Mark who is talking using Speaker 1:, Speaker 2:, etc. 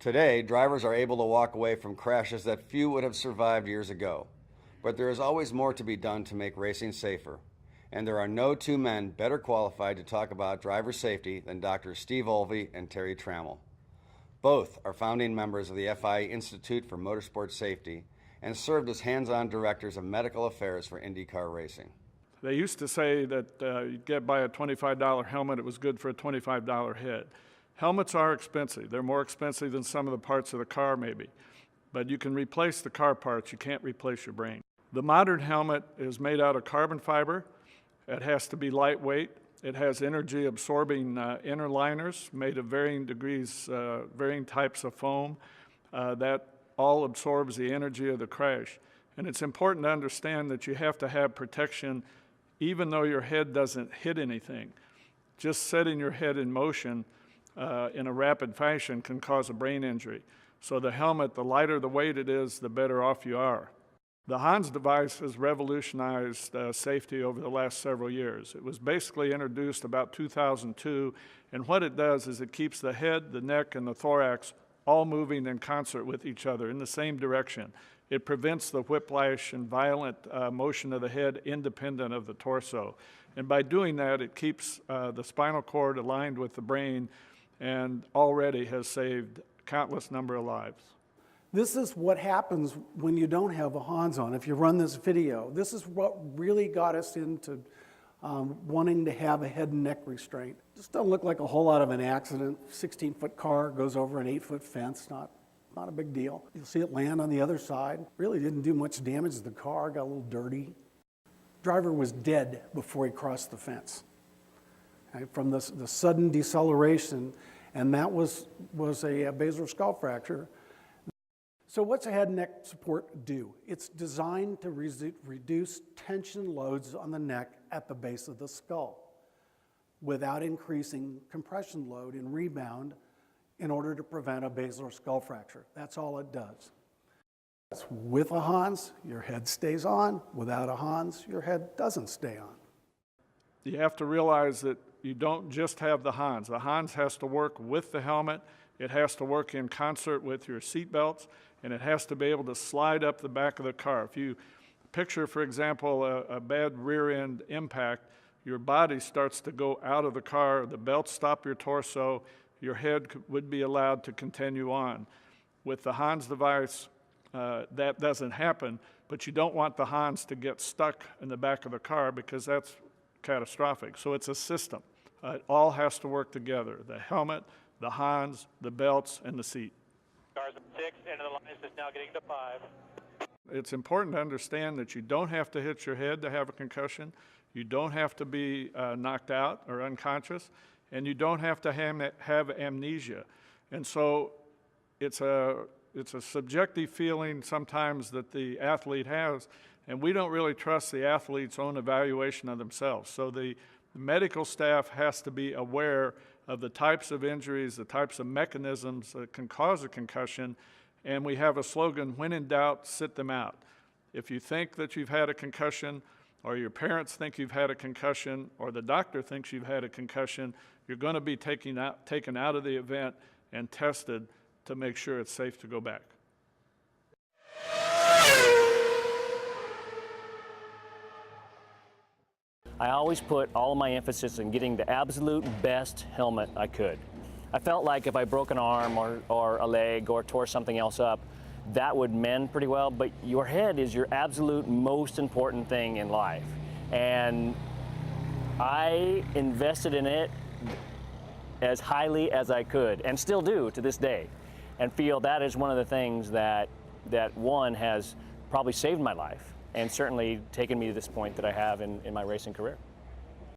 Speaker 1: Today, drivers are able to walk away from crashes that few would have survived years ago. But there is always more to be done to make racing safer. And there are no two men better qualified to talk about driver safety than Drs. Steve Olvey and Terry Trammell. Both are founding members of the FIA Institute for Motorsport Safety and served as hands-on directors of medical affairs for IndyCar racing.
Speaker 2: They used to say that you'd get by a $25 helmet, it was good for a $25 head. Helmets are expensive. They're more expensive than some of the parts of the car maybe. But you can replace the car parts, you can't replace your brain. The modern helmet is made out of carbon fiber. It has to be lightweight. It has energy-absorbing inner liners made of varying degrees, varying types of foam that all absorbs the energy of the crash. And it's important to understand that you have to have protection even though your head doesn't hit anything. Just setting your head in motion in a rapid fashion can cause a brain injury. So the helmet, the lighter the weight it is, the better off you are. The HANS device has revolutionized safety over the last several years. It was basically introduced about 2002, and what it does is it keeps the head, the neck, and the thorax all moving in concert with each other in the same direction. It prevents the whiplash and violent motion of the head independent of the torso. And by doing that, it keeps the spinal cord aligned with the brain and already has saved countless number of lives.
Speaker 3: This is what happens when you don't have a HANS on. If you run this video, this is what really got us into wanting to have a head and neck restraint. Just doesn't look like a whole lot of an accident. 16-foot car goes over an 8-foot fence, not a big deal. You'll see it land on the other side. Really didn't do much damage to the car, got a little dirty. Driver was dead before he crossed the fence. Right? From the sudden deceleration, and that was a basilar skull fracture. So what's a head and neck support do? It's designed to reduce tension loads on the neck at the base of the skull without increasing compression load and rebound in order to prevent a basilar skull fracture. That's all it does. With a HANS, your head stays on. Without a HANS, your head doesn't stay on.
Speaker 2: You have to realize that you don't just have the HANS. The HANS has to work with the helmet. It has to work in concert with your seat belts, and it has to be able to slide up the back of the car. If you picture, for example, a bad rear end impact, your body starts to go out of the car, the belts stop your torso, your head would be allowed to continue on. With the HANS device, that doesn't happen, but you don't want the HANS to get stuck in the back of the car because that's catastrophic. So it's a system. It all has to work together. The helmet, the HANS, the belts, and the seat.
Speaker 4: Cars at 6, end of the line is now getting to 5.
Speaker 2: It's important to understand that you don't have to hit your head to have a concussion. You don't have to be knocked out or unconscious, and you don't have to have amnesia. And so it's a subjective feeling sometimes that the athlete has, and we don't really trust the athlete's own evaluation of themselves. So the medical staff has to be aware of the types of injuries, the types of mechanisms that can cause a concussion, and we have a slogan, when in doubt, sit them out. If you think that you've had a concussion, or your parents think you've had a concussion, or the doctor thinks you've had a concussion, you're going to be taken out of the event and tested to make sure it's safe to go back.
Speaker 5: I always put all of my emphasis in getting the absolute best helmet I could. I felt like if I broke an arm or a leg or tore something else up, that would mend pretty well, but your head is your absolute most important thing in life. And I invested in it as highly as I could, and still do to this day, and feel that is one of the things that one has probably saved my life and certainly taken me to this point that I have in my racing career.